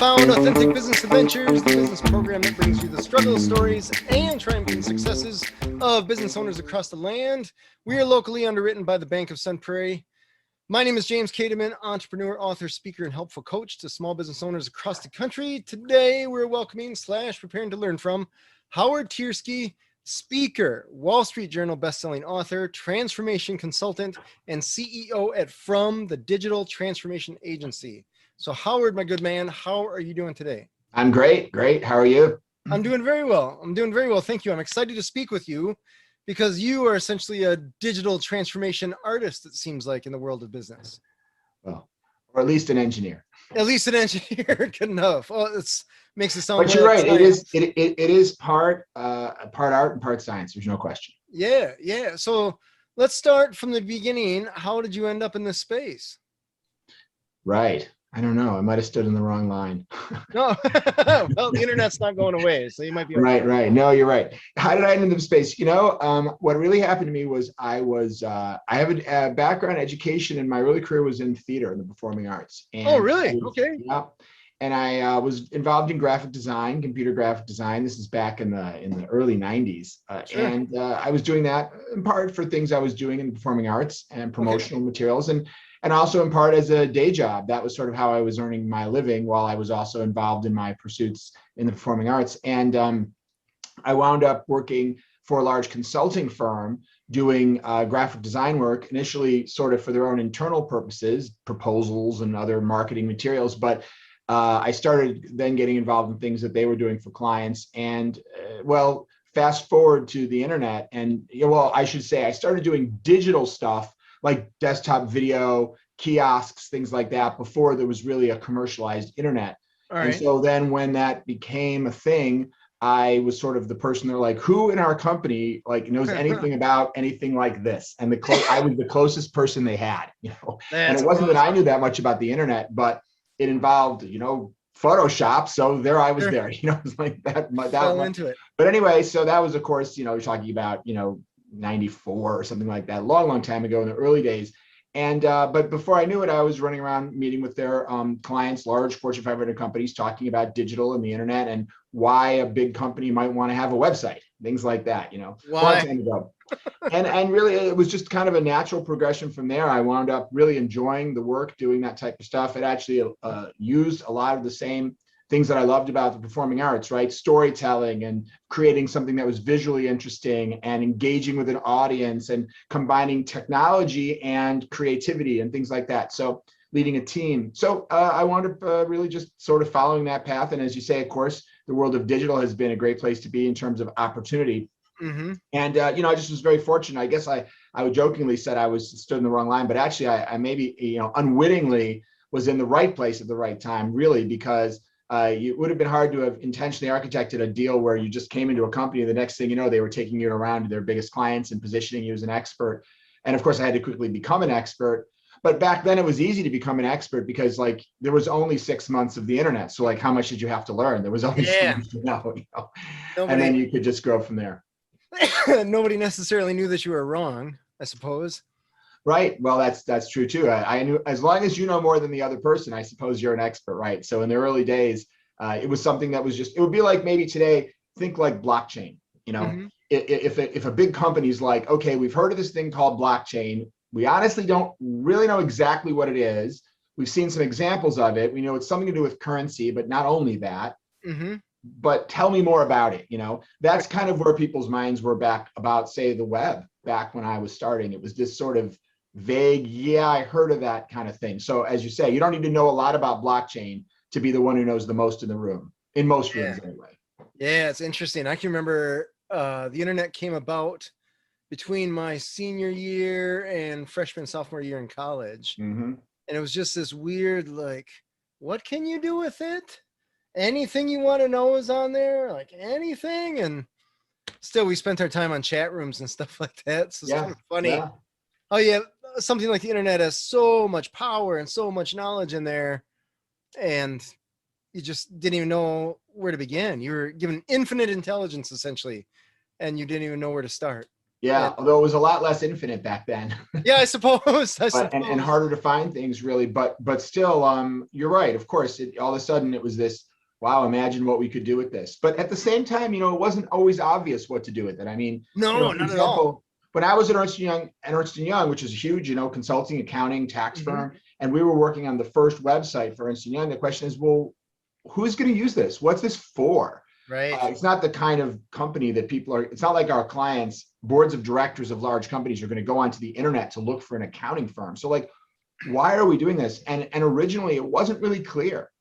Found Authentic Business Adventures, the business program that brings you the struggle stories and triumphant successes of business owners across the land. We are locally underwritten by the Bank of Sun Prairie. My name is James Kademan, entrepreneur, author, speaker, and helpful coach to small business owners across the country. Today, we're welcoming / preparing to learn from Howard Tiersky, speaker, Wall Street Journal bestselling author, transformation consultant, and CEO at From, the digital transformation agency. So Howard, my good man, how are you doing today? I'm great. How are you? I'm doing very well. Thank you. I'm excited to speak with you because you are essentially a digital transformation artist, it seems like, in the world of business. Well, or at least an engineer. At least an engineer. Good enough. Oh, it makes it sound. But you're right. It is part art and part science. There's no question. Yeah. So let's start from the beginning. How did you end up in this space? Right. I don't know. I might have stood in the wrong line. No, well, the internet's not going away, so you might be okay. Right. No, you're right. How did I end up in the space? What really happened to me was I have a background education, and my early career was in theater and the performing arts. And oh, really? Okay. Yeah. And I was involved in graphic design, computer graphic design. This is back in the early 90s. Sure. And I was doing that in part for things I was doing in the performing arts and promotional materials. And also in part as a day job. That was sort of how I was earning my living while I was also involved in my pursuits in the performing arts. And I wound up working for a large consulting firm doing graphic design work, initially sort of for their own internal purposes, proposals and other marketing materials. But I started then getting involved in things that they were doing for clients. And fast forward to the internet. And I should say I started doing digital stuff like desktop video, kiosks, things like that, before there was really a commercialized internet. All right. And so then when that became a thing, I was sort of the person they're like, who in our company knows anything about anything like this? And I was the closest person they had, and it wasn't that I knew that much about the internet, but it involved, Photoshop. So there I was there, it was like that. Fell into it. But anyway, so that was, of course, you're talking about, 94 or something like that, long time ago in the early days. And but before I knew it, I was running around meeting with their clients, large Fortune 500 companies, talking about digital and the internet and why a big company might want to have a website, things like that, Why? Long time ago. and really, it was just kind of a natural progression from there. I wound up really enjoying the work, doing that type of stuff. It actually used a lot of the same things that I loved about the performing arts, right? Storytelling and creating something that was visually interesting and engaging with an audience and combining technology and creativity and things like that. So leading a team. So I wound up really just sort of following that path. And as you say, of course, the world of digital has been a great place to be in terms of opportunity. Mm-hmm. And, I just was very fortunate. I guess I would jokingly said I stood in the wrong line, but actually I maybe, unwittingly was in the right place at the right time, really, because it would have been hard to have intentionally architected a deal where you just came into a company. The next thing you know, they were taking you around to their biggest clients and positioning you as an expert. And of course, I had to quickly become an expert. But back then, it was easy to become an expert because, there was only 6 months of the internet. So, how much did you have to learn? There was only so much to know, and then you could just grow from there. Nobody necessarily knew that you were wrong, I suppose. Right. Well, that's true too. I knew, as long as you know more than the other person, I suppose you're an expert, right? So in the early days, it was something that was it would be like maybe today, think like blockchain. Mm-hmm. If a big company's like, okay, we've heard of this thing called blockchain. We honestly don't really know exactly what it is. We've seen some examples of it. We know it's something to do with currency, but not only that. Mm-hmm. But tell me more about it. That's kind of where people's minds were back about, say, the web back when I was starting. It was this sort of vague, yeah, I heard of that kind of thing. So as you say, you don't need to know a lot about blockchain to be the one who knows the most in the room, in most rooms anyway. Yeah, it's interesting. I can remember the internet came about between my senior year and sophomore year in college. Mm-hmm. And it was just this weird, what can you do with it? Anything you want to know is on there, anything. And still, we spent our time on chat rooms and stuff like that. So it's kind of funny. Yeah. Oh, yeah. Something like the internet has so much power and so much knowledge in there. And you just didn't even know where to begin. You were given infinite intelligence, essentially, and you didn't even know where to start. Yeah, although it was a lot less infinite back then. Yeah, I suppose. But and harder to find things really, but still, you're right. Of course, all of a sudden it was this. Wow, imagine what we could do with this. But at the same time, it wasn't always obvious what to do with it. I mean, No, for not at all. example, when I was at Ernst & Young, which is a huge, consulting, accounting, tax firm, and we were working on the first website for Ernst & Young, the question is, well, who's going to use this? What's this for? Right. It's not the kind of company that people are, it's not like our clients, boards of directors of large companies are going to go onto the internet to look for an accounting firm. So like, why are we doing this? And originally it wasn't really clear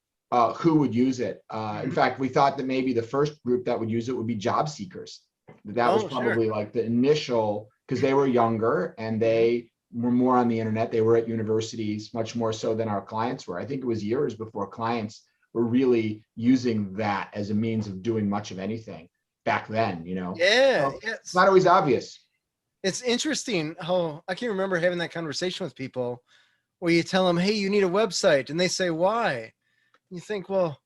who would use it. In fact, we thought that maybe the first group that would use it would be job seekers. That was probably like the initial, because they were younger and they were more on the internet. They were at universities much more so than our clients were. I think it was years before clients were really using that as a means of doing much of anything back then, Yeah, So it's not always obvious. It's interesting how I can remember having that conversation with people where you tell them, hey, you need a website. And they say, why? You think, well,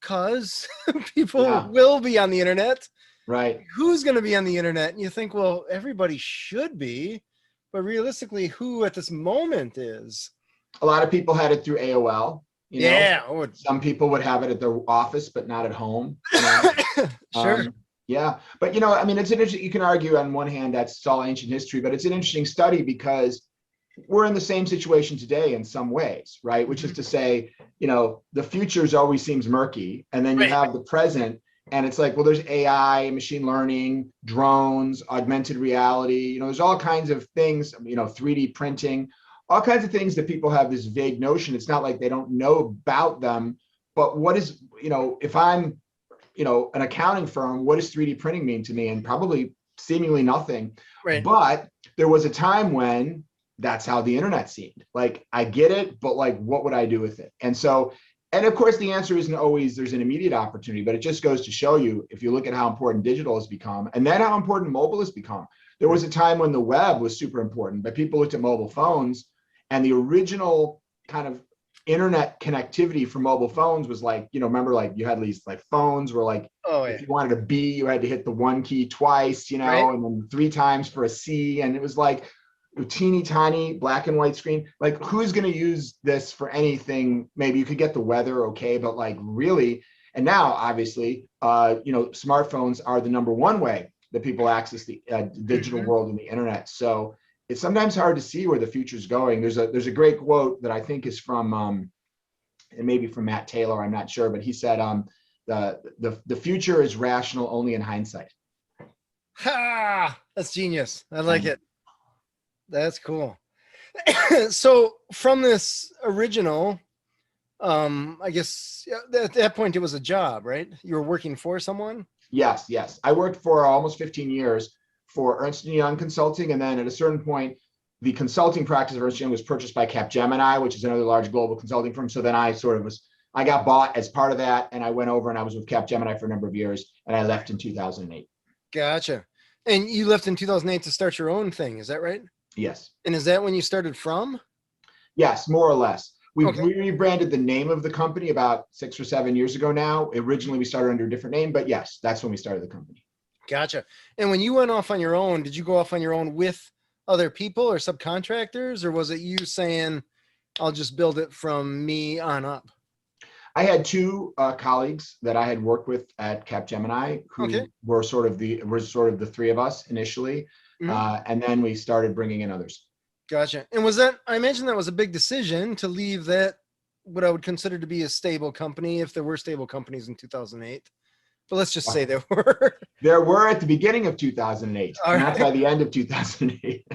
because people will be on the internet. Right. Who's going to be on the internet? And you think, well, everybody should be. But realistically, who at this moment is? A lot of people had it through AOL. Yeah. Some people would have it at their office, but not at home. Sure. Yeah. But, I mean, it's interesting. You can argue on one hand, that's all ancient history, but it's an interesting study because we're in the same situation today in some ways, right? Which is to say, the futures always seems murky. And then you have the present and it's like, well, there's AI, machine learning, drones, augmented reality, there's all kinds of things, 3D printing, all kinds of things that people have this vague notion. It's not like they don't know about them, but what is, if I'm, an accounting firm, what does 3D printing mean to me? And probably seemingly nothing. Right. But there was a time when that's how the internet seemed. Like, I get it, but like, what would I do with it? And so, and of course, the answer isn't always there's an immediate opportunity, but it just goes to show you, if you look at how important digital has become, and then how important mobile has become. There was a time when the web was super important, but people looked at mobile phones, and the original kind of internet connectivity for mobile phones was like, remember, like you had these like phones where like, if you wanted a B, you had to hit the one key twice, and then 3 times for a C. And it was like a teeny tiny black and white screen. Like, who's going to use this for anything? Maybe you could get the weather. Okay. But like really, and now obviously, smartphones are the #1 way that people access the digital world and the internet. So it's sometimes hard to see where the future's going. There's a great quote that I think is from, it may be from Matt Taylor, I'm not sure, but he said, the future is rational only in hindsight. Ha! That's genius. I like it. That's cool. So from this original, I guess at that point it was a job, right? You were working for someone? Yes. I worked for almost 15 years for Ernst & Young Consulting. And then at a certain point, the consulting practice of Ernst & Young was purchased by Capgemini, which is another large global consulting firm. So then I got bought as part of that. And I went over and I was with Capgemini for a number of years. And I left in 2008. Gotcha. And you left in 2008 to start your own thing. Is that right? Yes. And is that when you started from? Yes, more or less. We rebranded the name of the company about 6 or 7 years ago now. Originally, we started under a different name, but yes, that's when we started the company. Gotcha. And when you went off on your own, did you go off on your own with other people or subcontractors, or was it you saying, I'll just build it from me on up? I had 2 colleagues that I had worked with at Capgemini who were sort of the 3 of us initially. And then we started bringing in others. Gotcha. And I imagine that was a big decision to leave that, what I would consider to be a stable company, if there were stable companies in 2008. But let's just say there were. There were at the beginning of 2008, not by the end of 2008.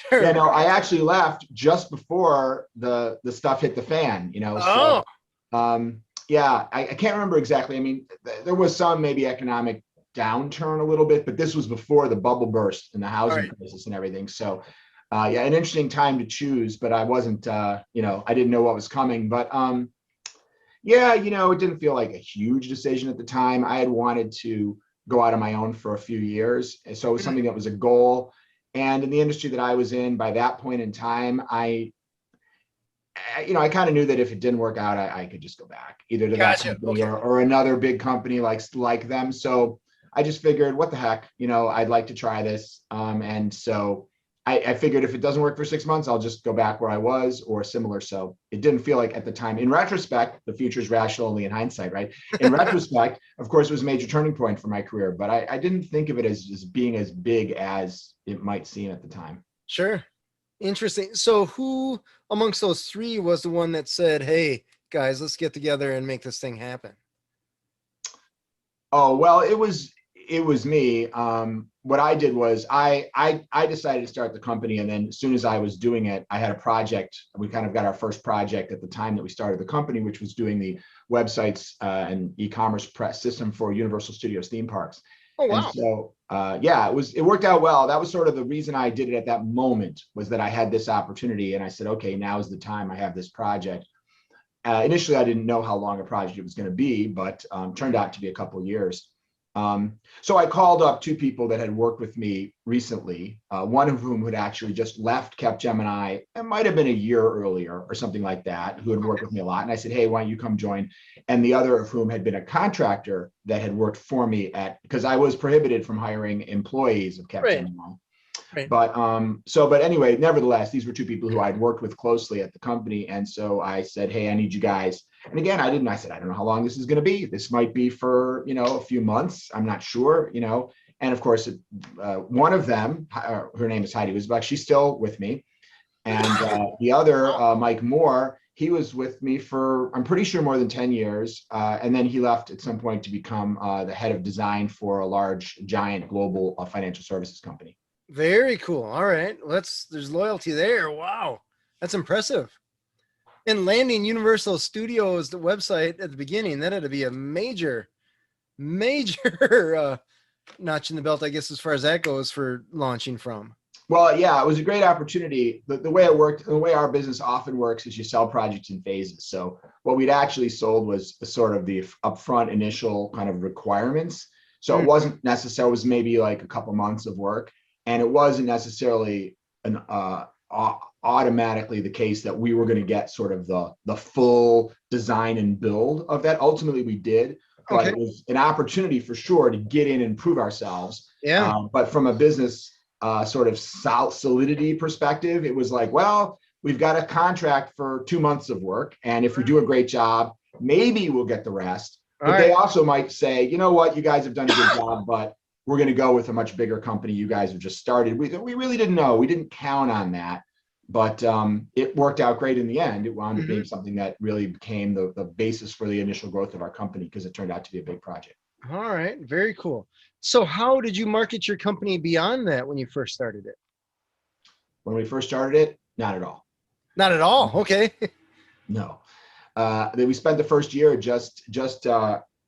Sure. I actually left just before the stuff hit the fan, So, I can't remember exactly. I mean, there was some maybe economic downturn a little bit, but this was before the bubble burst and the housing crisis and everything. So, an interesting time to choose, but I wasn't, I didn't know what was coming. But it didn't feel like a huge decision at the time. I had wanted to go out on my own for a few years. And so it was something that was a goal. And in the industry that I was in by that point in time, I kind of knew that if it didn't work out, I could just go back either to that company or another big company like them. So I just figured, what the heck, I'd like to try this. And so I figured if it doesn't work for 6 months, I'll just go back where I was or similar. So it didn't feel like at the time, in retrospect, the future is rational only in hindsight, right? In retrospect, of course, it was a major turning point for my career, but I didn't think of it as being as big as it might seem at the time. Sure. Interesting. So who amongst those three was the one that said, hey, guys, let's get together and make this thing happen? Oh, well, it was me. What I did was I decided to start the company, and then as soon as I was doing it, I had a project. We kind of got our first project at the time that we started the company, which was doing the websites and e-commerce press system for Universal Studios theme parks. Oh, wow. And so, yeah, it worked out well. That was sort of the reason I did it at that moment, was that I had this opportunity, and I said, okay, now is the time. I have this project. Initially, I didn't know how long a project it was going to be, but turned out to be a couple of years. So I called up two people that had worked with me recently, one of whom had actually just left Capgemini. It might have been a year earlier or something like that, who had worked with me a lot. And I said, hey, why don't you come join? And the other of whom had been a contractor that had worked for me because I was prohibited from hiring employees of Capgemini. Right. But anyway, nevertheless, these were two people who I'd worked with closely at the company. And so I said, hey, I need you guys. And again, I said, I don't know how long this is going to be. This might be for, a few months. I'm not sure, and of course, one of them, her name is Heidi Wisbach. She's still with me. And the other, Mike Moore, he was with me for, I'm pretty sure, more than 10 years. And then he left at some point to become the head of design for a large, giant global financial services company. Very cool. All right. There's loyalty there. Wow. That's impressive. And landing Universal Studios, the website at the beginning, that had to be a major notch in the belt, I guess, as far as that goes for launching from. Well, yeah, it was a great opportunity. The way it worked, the way our business often works is you sell projects in phases. So what we'd actually sold was sort of the upfront initial kind of requirements. So it wasn't necessarily, it was maybe like a couple months of work. And it wasn't necessarily automatically the case that we were going to get sort of the full design and build of that. Ultimately, we did, but it was an opportunity for sure to get in and prove ourselves. Yeah. But from a business sort of solidity perspective, it was like, well, we've got a contract for 2 months of work, and if we do a great job, maybe we'll get the rest. But they also might say, you know what, you guys have done a good job, but we're going to go with a much bigger company. You guys have just started. We really didn't know. We didn't count on that, but it worked out great in the end. It wound up being something that really became the basis for the initial growth of our company, because it turned out to be a big project. All right. Very cool. So how did you market your company beyond that when you first started it? When we first started it, not at all. Not at all. Okay. No. We spent the first year just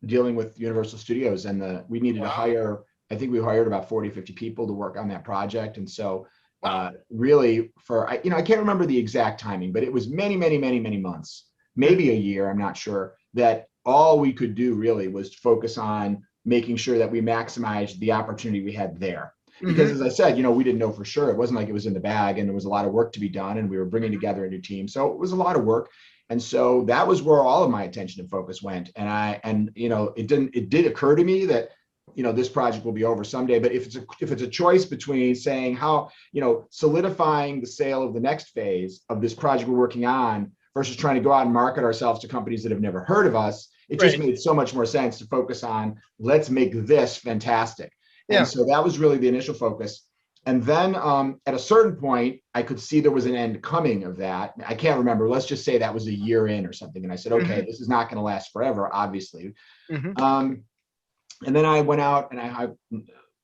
dealing with Universal Studios, and we needed to hire, I think we hired about 40, 50 people to work on that project. And so really I can't remember the exact timing, but it was many, many, many, many months, maybe a year, I'm not sure, that all we could do really was focus on making sure that we maximized the opportunity we had there. Because as I said, we didn't know for sure. It wasn't like it was in the bag, and there was a lot of work to be done, and we were bringing together a new team. So it was a lot of work. And so that was where all of my attention and focus went. And it did occur to me that, this project will be over someday. But if it's a choice between saying how, solidifying the sale of the next phase of this project we're working on versus trying to go out and market ourselves to companies that have never heard of us, it just made so much more sense to focus on, let's make this fantastic. Yeah. And so that was really the initial focus. And then at a certain point, I could see there was an end coming of that. I can't remember. Let's just say that was a year in or something. And I said, okay, this is not going to last forever, obviously. And then I went out and I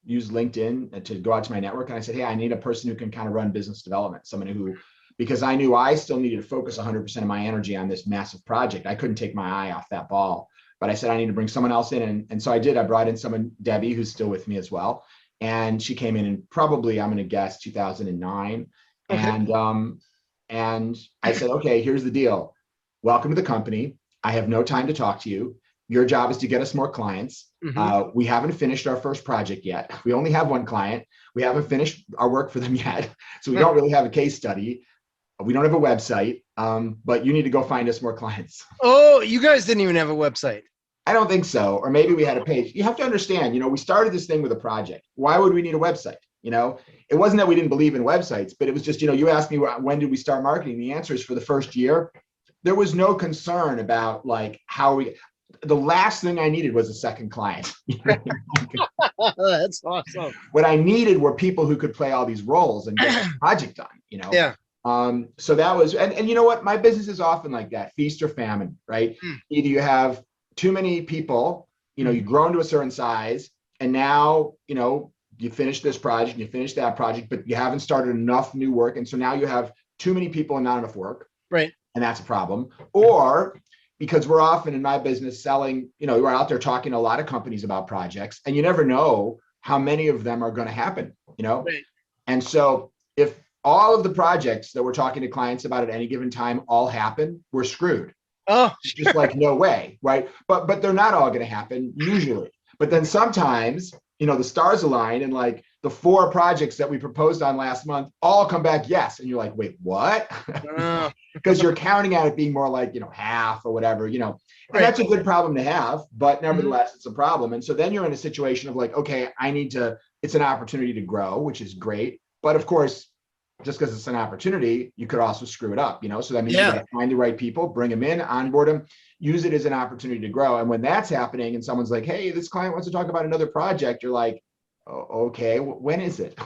used LinkedIn to go out to my network. And I said, hey, I need a person who can kind of run business development, someone who, because I knew I still needed to focus 100% of my energy on this massive project. I couldn't take my eye off that ball. But I said, I need to bring someone else in. And so I did. I brought in someone, Debbie, who's still with me as well. And she came in probably, I'm going to guess, 2009. Okay. And I said, okay, here's the deal. Welcome to the company. I have no time to talk to you. Your job is to get us more clients. We haven't finished our first project yet. We only have one client. We haven't finished our work for them yet. So we don't really have a case study. We don't have a website, but you need to go find us more clients. Oh, you guys didn't even have a website. I don't think so. Or maybe we had a page. You have to understand, we started this thing with a project. Why would we need a website? It wasn't that we didn't believe in websites, but it was just, you asked me when did we start marketing? The answer is for the first year, there was no concern about like the last thing I needed was a second client. That's awesome. What I needed were people who could play all these roles and get the project done. Yeah. So that was, and you know what? My business is often like that, feast or famine, right? Either you have too many people, you've grown to a certain size, and now, you finish this project, you finish that project, but you haven't started enough new work. And so now you have too many people and not enough work. Right. And that's a problem. Or because we're often in my business selling, we're out there talking to a lot of companies about projects, and you never know how many of them are going to happen, Right. And so if all of the projects that we're talking to clients about at any given time all happen, we're screwed. Oh, just like no way, right? But they're not all going to happen usually. But then sometimes, the stars align, and like the 4 projects that we proposed on last month all come back yes, and you're like, wait, what? Because you're counting on it being more like half or whatever, and Right. that's a good problem to have, but nevertheless it's a problem. And so then you're in a situation of like, okay, it's an opportunity to grow, which is great, but of course, just because it's an opportunity, you could also screw it up, so that means you got to find the right people, bring them in, onboard them, use it as an opportunity to grow. And when that's happening and someone's like, hey, this client wants to talk about another project, you're like, oh, okay, when is it?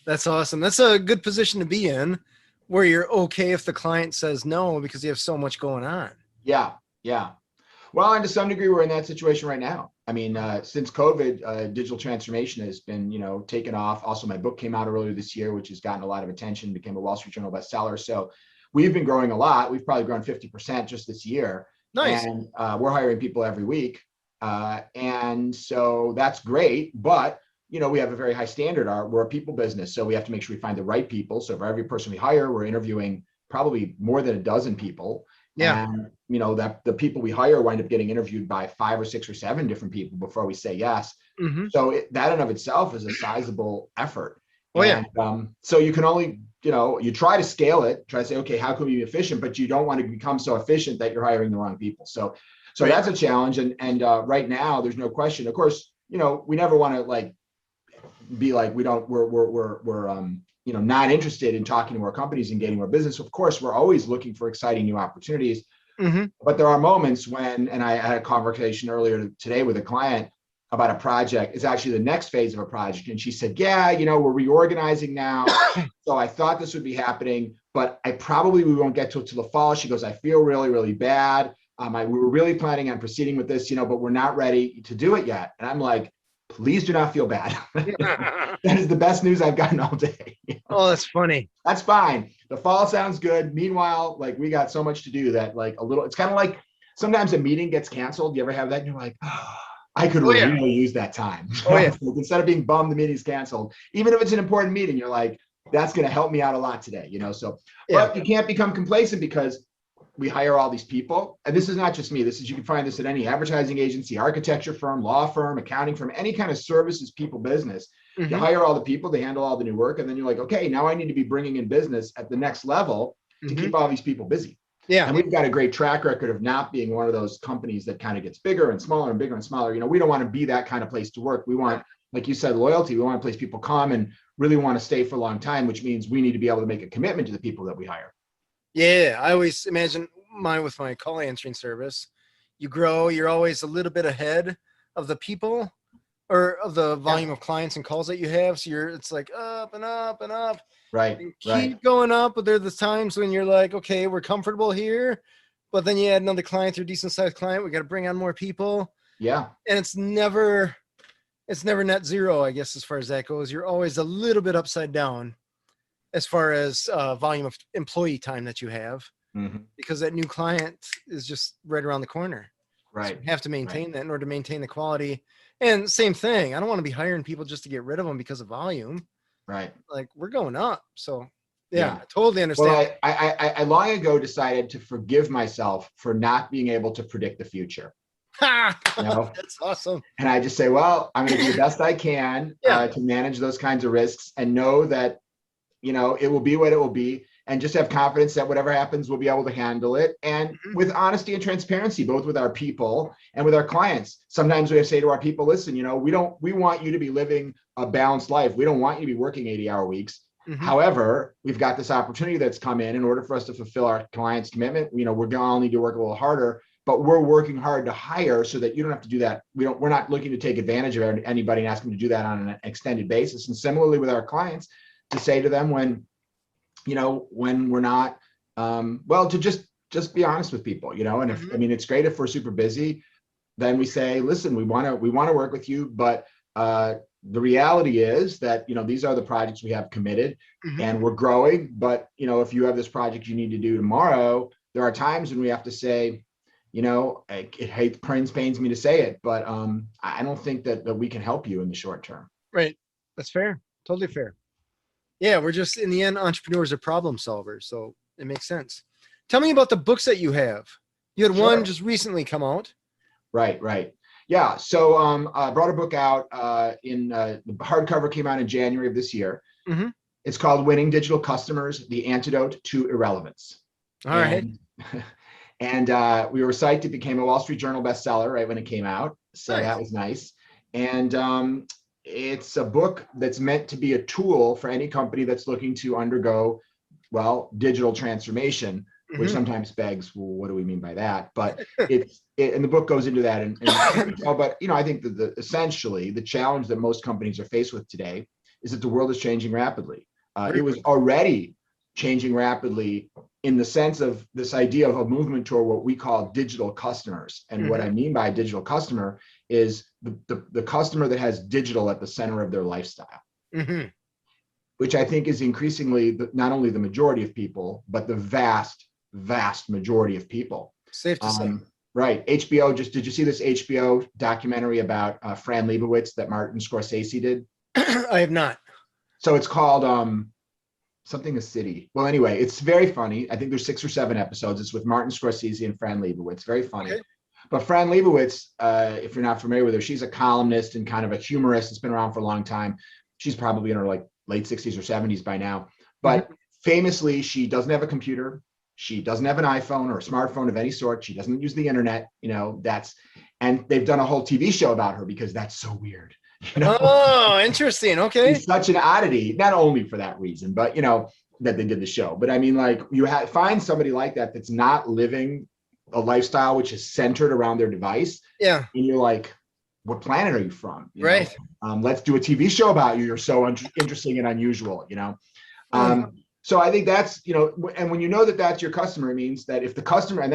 That's awesome. That's a good position to be in, where you're okay if the client says no because you have so much going on. Yeah. Well, and to some degree, we're in that situation right now. I mean, since COVID, digital transformation has been, taken off. Also, my book came out earlier this year, which has gotten a lot of attention, became a Wall Street Journal bestseller. So we've been growing a lot. We've probably grown 50% just this year. Nice. And we're hiring people every week. And so that's great. But, we have a very high standard. We're a people business. So we have to make sure we find the right people. So for every person we hire, we're interviewing probably more than a dozen people. Yeah. And, that the people we hire wind up getting interviewed by 5 or 6 or 7 different people before we say yes. Mm-hmm. So that in of itself is a sizable effort. Oh, yeah. So you can only, you try to scale it, try to say, okay, how can we be efficient? But you don't want to become so efficient that you're hiring the wrong people. So Right. that's a challenge. And right now, there's no question. Of course, we never want to like be like we're not interested in talking to more companies and getting more business. Of course, we're always looking for exciting new opportunities. Mm-hmm. But there are moments when, and I had a conversation earlier today with a client about a project. It's actually the next phase of a project. And she said, yeah, we're reorganizing now. So I thought this would be happening, but we won't get to it till the fall. She goes, I feel really, really bad. We were really planning on proceeding with this, but we're not ready to do it yet. And I'm like, please do not feel bad. That is the best news I've gotten all day. Oh, that's funny. That's fine. The fall sounds good. Meanwhile, like we got so much to do that like it's kind of like sometimes a meeting gets canceled. You ever have that? And you're like, oh, I could really use that time. Oh, yeah. Instead of being bummed the meeting's canceled, even if it's an important meeting, you're like, that's going to help me out a lot today, So, but you can't become complacent because we hire all these people. And this is not just me. You can find this at any advertising agency, architecture firm, law firm, accounting firm, any kind of services people business. Mm-hmm. You hire all the people, they handle all the new work. And then you're like, okay, now I need to be bringing in business at the next level to keep all these people busy. Yeah. And we've got a great track record of not being one of those companies that kind of gets bigger and smaller and bigger and smaller. We don't want to be that kind of place to work. We want, like you said, loyalty. We want a place people come and really want to stay for a long time, which means we need to be able to make a commitment to the people that we hire. Yeah. I always imagine with my call answering service, you grow, you're always a little bit ahead of the people or of the volume of clients and calls that you have. So it's like up and up and up. Right. And keep going up. But there are the times when you're like, okay, we're comfortable here. But then you add another client, they're a decent sized client. We got to bring on more people. Yeah. And it's never net zero, I guess, as far as that goes. You're always a little bit upside down as far as volume of employee time that you have. Mm-hmm. Because that new client is just right around the corner. Right. So you have to maintain that in order to maintain the quality. And same thing. I don't want to be hiring people just to get rid of them because of volume. Right. Like we're going up. So I totally understand. Well, I long ago decided to forgive myself for not being able to predict the future. That's awesome. And I just say, well, I'm going to do the best I can to manage those kinds of risks and know that, it will be what it will be. and just have confidence that whatever happens, we'll be able to handle it. And with honesty and transparency, both with our people and with our clients. Sometimes we say to our people, listen, we want you to be living a balanced life. We don't want you to be working 80-hour weeks. However, we've got this opportunity that's come in order for us to fulfill our client's commitment. We're going to all need to work a little harder, but we're working hard to hire so that you don't have to do that. We're not looking to take advantage of anybody and ask them to do that on an extended basis. And similarly with our clients, to say to them when we're not, to just be honest with people, and if, it's great if we're super busy, then we say, listen, we want to work with you, but the reality is that, these are the projects we have committed and we're growing. But, if you have this project you need to do tomorrow, there are times when we have to say, it pains me to say it, but I don't think that we can help you in the short term. Right. That's fair. Totally fair. Yeah. We're just, in the end, entrepreneurs are problem solvers. So it makes sense. Tell me about the books that you have. You had one just recently come out. Right. Yeah. So I brought a book out the hardcover came out in January of this year. It's called Winning Digital Customers, The Antidote to Irrelevance. All right. And we were psyched. It became a Wall Street Journal bestseller right when it came out. So that was nice. And it's a book that's meant to be a tool for any company that's looking to undergo, digital transformation, which sometimes begs, well, what do we mean by that? But and the book goes into that. But I think that essentially the challenge that most companies are faced with today is that the world is changing rapidly. It was already changing rapidly in the sense of this idea of a movement toward what we call digital customers. And what I mean by digital customer is the customer that has digital at the center of their lifestyle, which I think is increasingly not only the majority of people, but the vast majority of people. Safe to say. Right. HBO, did you see this HBO documentary about Fran Lebowitz that Martin Scorsese did? I have not. So it's called something a city. Well, anyway, it's very funny. I think there's 6 or 7 episodes. It's with Martin Scorsese and Fran Lebowitz. Very funny. Okay. But Fran Lebowitz, if you're not familiar with her, she's a columnist and kind of a humorist. It's been around for a long time. She's probably in her late 60s or 70s by now. But famously, she doesn't have a computer. She doesn't have an iPhone or a smartphone of any sort. She doesn't use the internet. And they've done a whole TV show about her because that's so weird. Oh, interesting. Okay. She's such an oddity, not only for that reason, but that they did the show. But I mean, you find somebody like that that's not living a lifestyle which is centered around their device. Yeah. And you're like, what planet are you from? Right. Let's do a TV show about you. You're so interesting and unusual, So I think that's, and when you know that that's your customer, it means that if the customer, and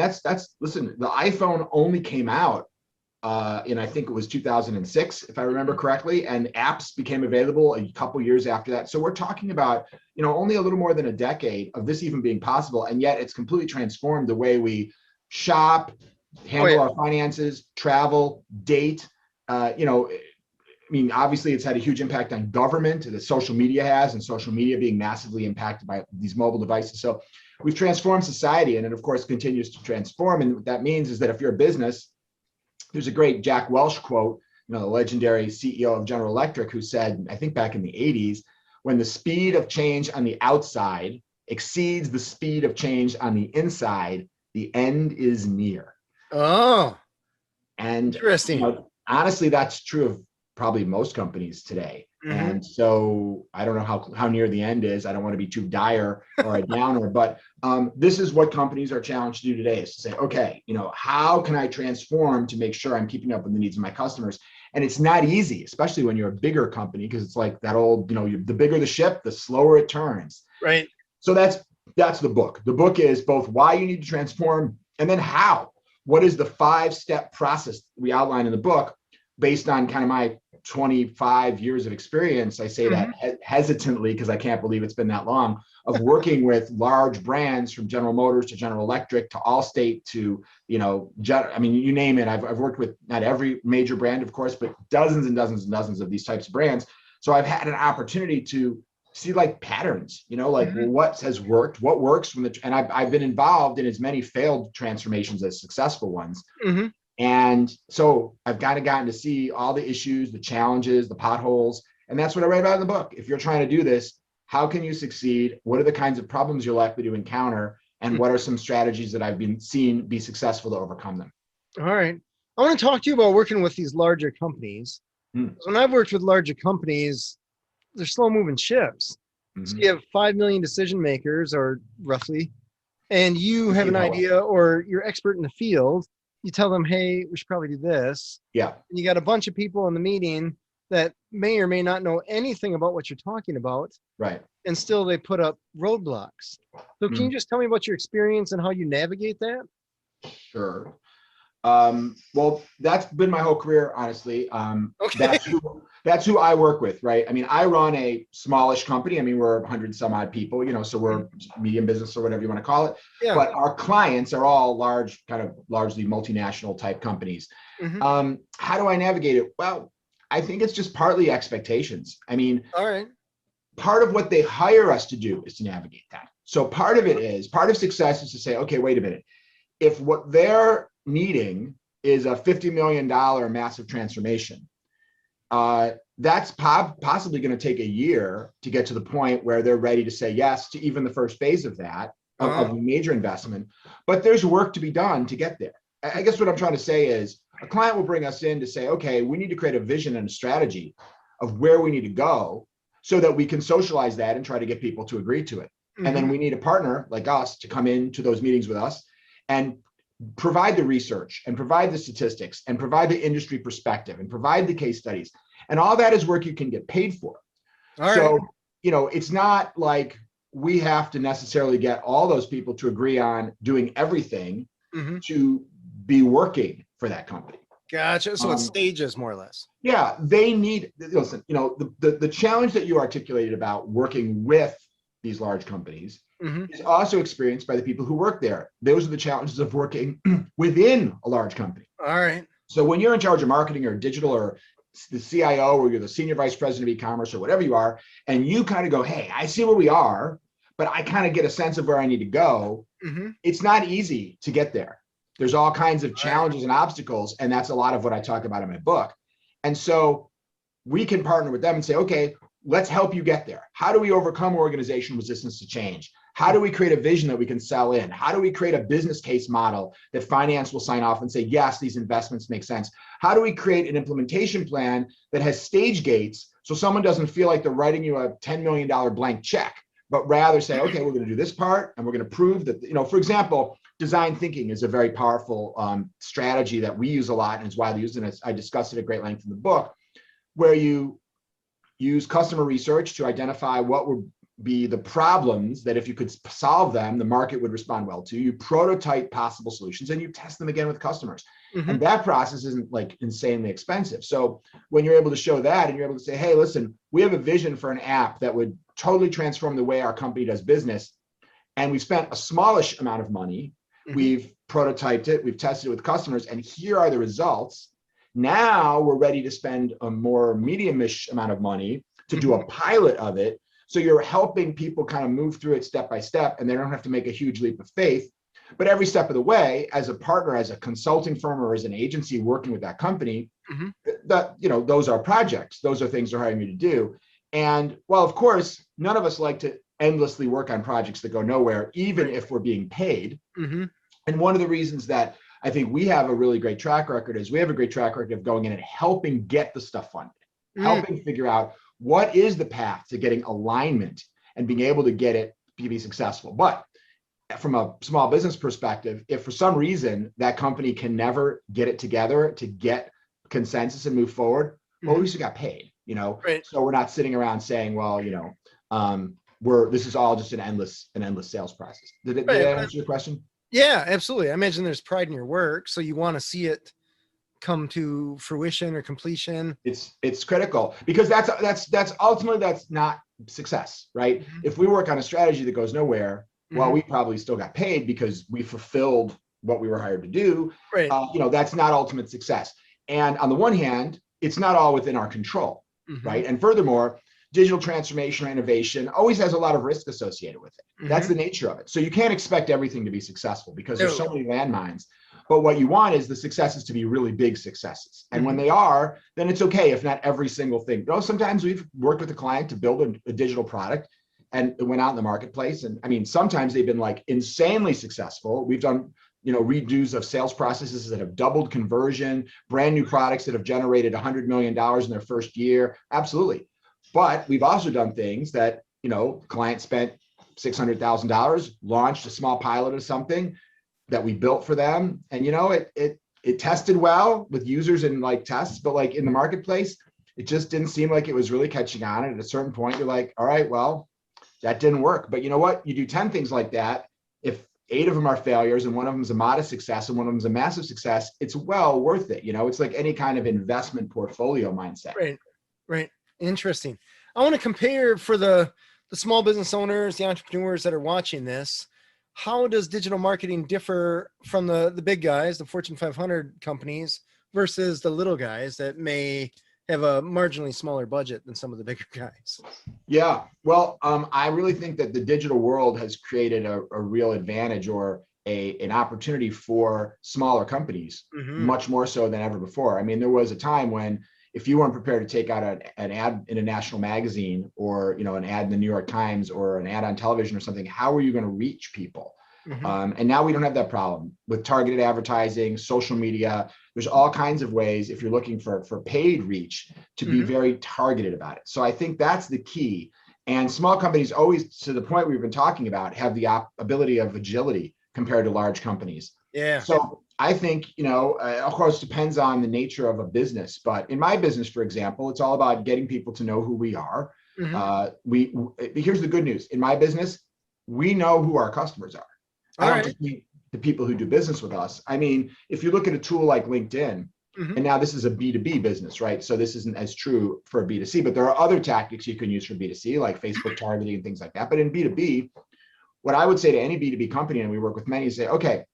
listen, the iPhone only came out in, I think it was 2006, if I remember correctly, and apps became available a couple years after that. So we're talking about, only a little more than a decade of this even being possible. And yet it's completely transformed the way we shop, handle our finances, travel, date, obviously it's had a huge impact on government that social media has, and social media being massively impacted by these mobile devices. So we've transformed society, and it of course continues to transform. And what that means is that if you're a business, there's a great Jack Welch quote, the legendary CEO of General Electric, who said, I think back in the 80s, when the speed of change on the outside exceeds the speed of change on the inside, the end is near. Oh, and interesting. Honestly, that's true of probably most companies today. And so I don't know how near the end is. I don't want to be too dire or a downer, but this is what companies are challenged to do today, is to say, okay, how can I transform to make sure I'm keeping up with the needs of my customers? And it's not easy, especially when you're a bigger company, because it's like that old, the bigger the ship, the slower it turns. Right. So that's the book. The book is both why you need to transform and then how. What is the 5-step process we outline in the book based on kind of my 25 years of experience? I say that hesitantly because I can't believe it's been that long, of working with large brands from General Motors to General Electric to Allstate to, you name it. I've worked with not every major brand, of course, but dozens and dozens and dozens of these types of brands. So I've had an opportunity to see patterns, what has worked, what works and I've been involved in as many failed transformations as successful ones. And so I've kind of gotten to see all the issues, the challenges, the potholes, and that's what I write about in the book. If you're trying to do this, How can you succeed? What are the kinds of problems you're likely to encounter? And what are some strategies that I've been seen be successful to overcome them? All right. I want to talk to you about working with these larger companies. When I've worked with larger companies, they're slow moving ships. So you have 5 million decision makers, or roughly, and you have an idea, or you're expert in the field. You tell them, hey, we should probably do this. Yeah. And you got a bunch of people in the meeting that may or may not know anything about what you're talking about. Right. And still they put up roadblocks. So can you just tell me about your experience and how you navigate that? Sure. Well, that's been my whole career, honestly. Okay. That's who I work with, right? I mean, I run a smallish company. I mean, we're 100 some odd people, so we're medium business or whatever you want to call it. Yeah. But our clients are all large, kind of largely multinational type companies. How do I navigate it? Well, I think it's just partly expectations. I mean, all right. Part of what they hire us to do is to navigate that. So part of success is to say, okay, wait a minute. If what they're needing is a $50 million massive transformation, that's possibly going to take a year to get to the point where they're ready to say yes to even the first phase of that, of a major investment. But there's work to be done to get there. I guess what I'm trying to say is a client will bring us in to say, okay, we need to create a vision and a strategy of where we need to go so that we can socialize that and try to get people to agree to it. And then we need a partner like us to come into those meetings with us and provide the research and provide the statistics and provide the industry perspective and provide the case studies. And all that is work you can get paid for. So, it's not like we have to necessarily get all those people to agree on doing everything to be working for that company. Gotcha. So it's stages, more or less. Yeah, they need, listen, the challenge that you articulated about working with these large companies is also experienced by the people who work there. Those are the challenges of working within a large company. All right. So when you're in charge of marketing or digital or the CIO, or you're the senior vice president of e-commerce or whatever you are, and you kind of go, hey, I see where we are, but I kind of get a sense of where I need to go. It's not easy to get there. There's all kinds of challenges and obstacles, and that's a lot of what I talk about in my book. And so we can partner with them and say, okay, let's help you get there. How do we overcome organizational resistance to change? How do we create a vision that we can sell in? How do we create a business case model that finance will sign off and say, yes, these investments make sense? How do we create an implementation plan that has stage gates so someone doesn't feel like they're writing you a $10 million blank check, but rather say, okay, we're going to do this part and we're going to prove that, for example, design thinking is a very powerful strategy that we use a lot and is widely used, and I discuss it at great length in the book, where you use customer research to identify what would be the problems that if you could solve them, the market would respond well to. You prototype possible solutions and you test them again with customers. And that process isn't like insanely expensive. So when you're able to show that and you're able to say, hey, listen, we have a vision for an app that would totally transform the way our company does business, and we've spent a smallish amount of money, we've prototyped it, we've tested it with customers, and here are the results. Now we're ready to spend a more medium-ish amount of money to do a pilot of it. So you're helping people kind of move through it step by step, and they don't have to make a huge leap of faith. But every step of the way, as a partner, as a consulting firm, or as an agency working with that company, that those are projects. Those are things they're hiring you to do. And while, of course, none of us like to endlessly work on projects that go nowhere, even if we're being paid. And one of the reasons that I think we have a really great track record is we have a great track record of going in and helping get the stuff funded, helping figure out what is the path to getting alignment and being able to get it to be successful. But from a small business perspective, if for some reason that company can never get it together to get consensus and move forward, well, at least we got paid, So we're not sitting around saying, well, this is all just an endless sales process. Did that answer your question? Yeah, absolutely. I imagine there's pride in your work, so you want to see it come to fruition or completion. It's critical, because that's ultimately not success, right? If we work on a strategy that goes nowhere, well, we probably still got paid because we fulfilled what we were hired to do. That's not ultimate success. And on the one hand, it's not all within our control, right? And furthermore, digital transformation or innovation always has a lot of risk associated with it. That's the nature of it. So you can't expect everything to be successful because there's so many landmines. But what you want is the successes to be really big successes. And when they are, then it's okay if not every single thing. Sometimes we've worked with a client to build a digital product, and went out in the marketplace. And I mean, sometimes they've been like insanely successful. We've done, redos of sales processes that have doubled conversion, brand new products that have generated $100 million in their first year. Absolutely. But we've also done things that, clients spent $600,000, launched a small pilot of something that we built for them. And, it tested well with users and like tests, but like in the marketplace, it just didn't seem like it was really catching on. And at a certain point, you're like, all right, well, that didn't work. But you know what? You do 10 things like that. If 8 of them are failures and one of them is a modest success and one of them is a massive success, it's well worth it. It's like any kind of investment portfolio mindset. Right. Interesting. I want to compare for the small business owners, the entrepreneurs that are watching this. How does digital marketing differ from the big guys, the Fortune 500 companies, versus the little guys that may have a marginally smaller budget than some of the bigger guys? Yeah, well, I really think that the digital world has created a real advantage or an opportunity for smaller companies, much more so than ever before. I mean, there was a time when if you weren't prepared to take out an ad in a national magazine or an ad in the New York Times or an ad on television or something, how are you going to reach people? And now we don't have that problem with targeted advertising, social media. There's all kinds of ways if you're looking for paid reach to be very targeted about it. So I think that's the key. And small companies always, to the point we've been talking about, have the ability of agility compared to large companies. Yeah. So I think, of course, depends on the nature of a business. But in my business, for example, it's all about getting people to know who we are. Here's the good news. In my business, we know who our customers are. I don't just mean the people who do business with us. I mean, if you look at a tool like LinkedIn, and now this is a B2B business, right? So this isn't as true for a B2C, but there are other tactics you can use for B2C, like Facebook targeting and things like that. But in B2B, what I would say to any B2B company, and we work with many, is say, okay,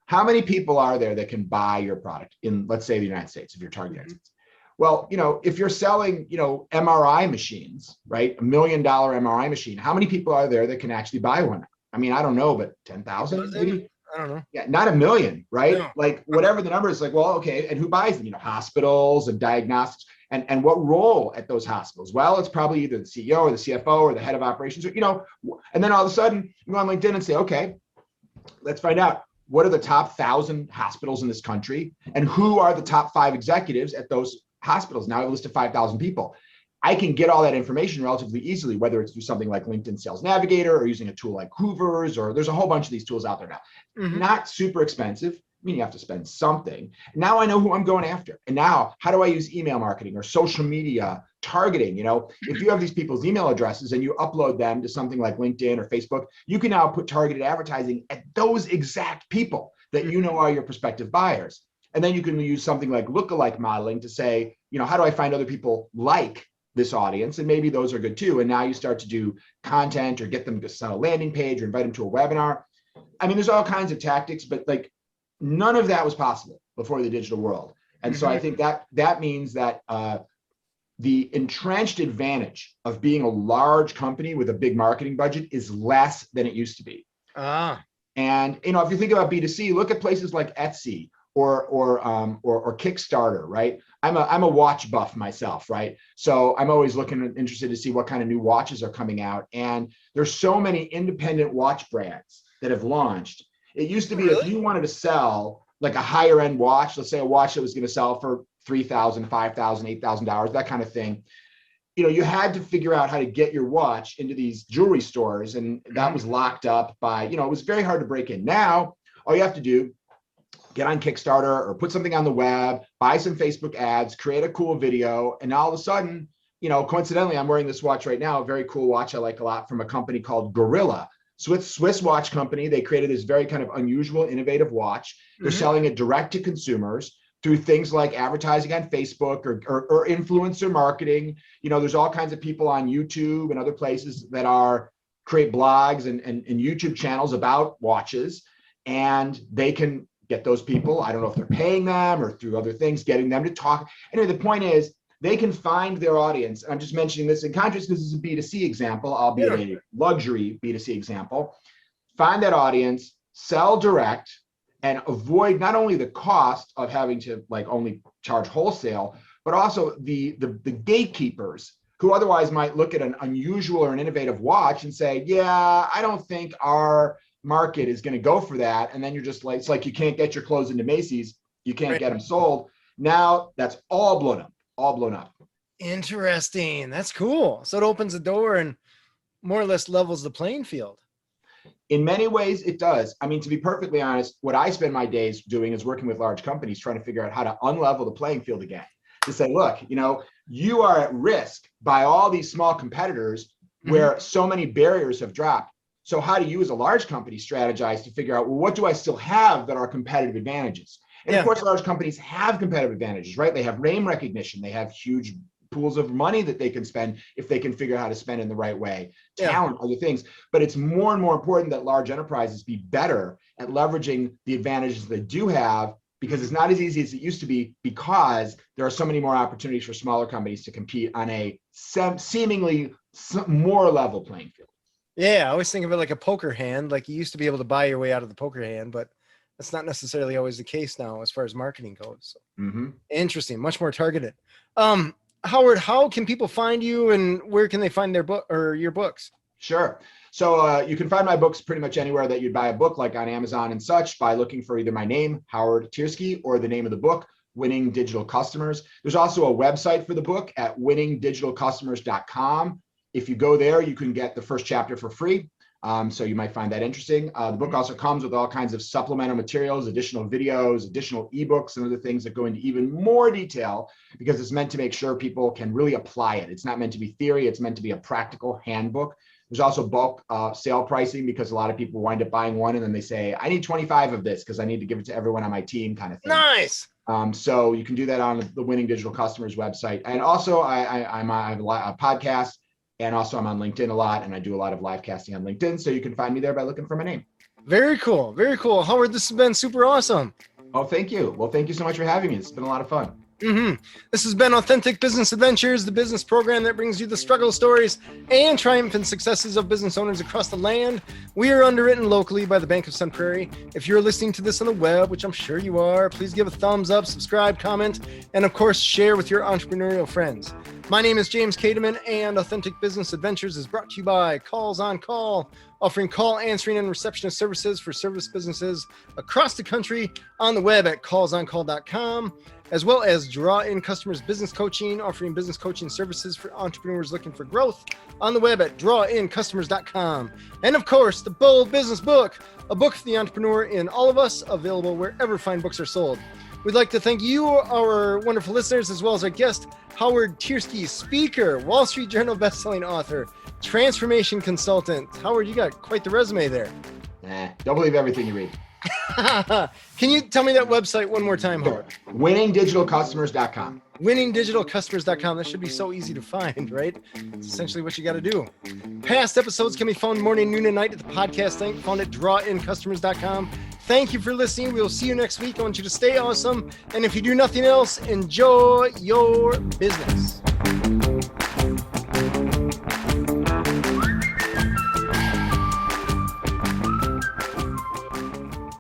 how many people are there that can buy your product in, let's say, the United States, if you're targeting United States? Well, if you're selling, MRI machines, right? $1 million MRI machine, how many people are there that can actually buy one? I mean, I don't know, but 10,000 maybe? I don't know. Yeah, not 1 million, right? No. Like whatever the number is, like, well, okay, and who buys them? Hospitals and diagnostics, and what role at those hospitals? Well, it's probably either the CEO or the CFO or the head of operations, or, and then all of a sudden you go on LinkedIn and say, okay, let's find out. What are the top 1,000 hospitals in this country? And who are the top 5 executives at those hospitals? Now I've listed 5,000 people. I can get all that information relatively easily, whether it's through something like LinkedIn Sales Navigator or using a tool like Hoover's, or there's a whole bunch of these tools out there now. Not super expensive. I mean, you have to spend something. Now I know who I'm going after. And now how do I use email marketing or social media targeting? If you have these people's email addresses and you upload them to something like LinkedIn or Facebook, you can now put targeted advertising at those exact people that are your prospective buyers. And then you can use something like lookalike modeling to say, how do I find other people like this audience? And maybe those are good too. And now you start to do content or get them to send a landing page or invite them to a webinar. I mean, there's all kinds of tactics, but like none of that was possible before the digital world. And so I think that means that the entrenched advantage of being a large company with a big marketing budget is less than it used to be. And if you think about B2C, look at places like Etsy or Kickstarter, right? I'm a watch buff myself, right? So I'm always looking and interested to see what kind of new watches are coming out. And there's so many independent watch brands that have launched. It used to be if you wanted to sell like a higher end watch, let's say a watch that was going to sell for $3,000, $5,000, $8,000, that kind of thing. You had to figure out how to get your watch into these jewelry stores, and that was locked up by, it was very hard to break in. Now, all you have to do, get on Kickstarter or put something on the web, buy some Facebook ads, create a cool video, and all of a sudden, coincidentally, I'm wearing this watch right now, a very cool watch I like a lot from a company called Gorilla. Swiss watch company. They created this very kind of unusual, innovative watch. They're selling it direct to consumers through things like advertising on Facebook or influencer marketing. There's all kinds of people on YouTube and other places that create blogs and YouTube channels about watches, and they can get those people. I don't know if they're paying them or through other things, getting them to talk. Anyway, the point is they can find their audience. I'm just mentioning this in contrast because this is a B2C example, albeit a luxury B2C example. Find that audience, sell direct, and avoid not only the cost of having to like only charge wholesale, but also the gatekeepers who otherwise might look at an unusual or an innovative watch and say, yeah, I don't think our market is going to go for that. And then you're just like, it's like you can't get your clothes into Macy's. You can't get them sold. Now that's all blown up. Interesting. That's cool. So it opens the door and more or less levels the playing field. In many ways, it does. I mean, to be perfectly honest, what I spend my days doing is working with large companies, trying to figure out how to unlevel the playing field again. To say, look, you are at risk by all these small competitors where so many barriers have dropped. So how do you as a large company strategize to figure out, well, what do I still have that are competitive advantages? And of course, large companies have competitive advantages, right? They have name recognition. They have huge pools of money that they can spend if they can figure out how to spend in the right way, talent, other things. But it's more and more important that large enterprises be better at leveraging the advantages they do have, because it's not as easy as it used to be, because there are so many more opportunities for smaller companies to compete on a seemingly more level playing field. Yeah, I always think of it like a poker hand. Like you used to be able to buy your way out of the poker hand, but that's not necessarily always the case now as far as marketing goes. So, interesting, much more targeted. Howard, how can people find you, and where can they find their book or your books? Sure. So you can find my books pretty much anywhere that you'd buy a book, like on Amazon and such, by looking for either my name, Howard Tiersky, or the name of the book, Winning Digital Customers. There's also a website for the book at winningdigitalcustomers.com. If you go there, you can get the first chapter for free. So you might find that interesting. The book also comes with all kinds of supplemental materials, additional videos, additional ebooks, and other things that go into even more detail, because it's meant to make sure people can really apply it. It's not meant to be theory. It's meant to be a practical handbook. There's also bulk sale pricing, because a lot of people wind up buying one and then they say, I need 25 of this because I need to give it to everyone on my team, kind of thing. Nice. So you can do that on the Winning Digital Customers website. And also I have a podcast. And also I'm on LinkedIn a lot, and I do a lot of live casting on LinkedIn. So you can find me there by looking for my name. Very cool. Very cool. Howard, this has been super awesome. Oh, thank you. Well, thank you so much for having me. It's been a lot of fun. This has been Authentic Business Adventures, the business program that brings you the struggle stories and triumphant successes of business owners across the land. We are underwritten locally by the Bank of Sun Prairie. If you're listening to this on the web, which I'm sure you are, please give a thumbs up, subscribe, comment, and of course, share with your entrepreneurial friends. My name is James Kademan, and Authentic Business Adventures is brought to you by Calls on Call, offering call answering and receptionist services for service businesses across the country, on the web at callsoncall.com, as well as Draw In Customers Business Coaching, offering business coaching services for entrepreneurs looking for growth, on the web at drawincustomers.com. And of course, the Bold Business Book, a book for the entrepreneur in all of us, available wherever fine books are sold. We'd like to thank you, our wonderful listeners, as well as our guest, Howard Tiersky, speaker, Wall Street Journal bestselling author, transformation consultant. Howard, you got quite the resume there. Don't believe everything you read. Can you tell me that website one more time, Howard? winningdigitalcustomers.com. winningdigitalcustomers.com. That should be so easy to find, right? It's essentially what you got to do. Past episodes can be found morning, noon, and night at the podcast link found at drawincustomers.com. Thank you for listening. We will see you next week. I want you to stay awesome. And if you do nothing else, enjoy your business.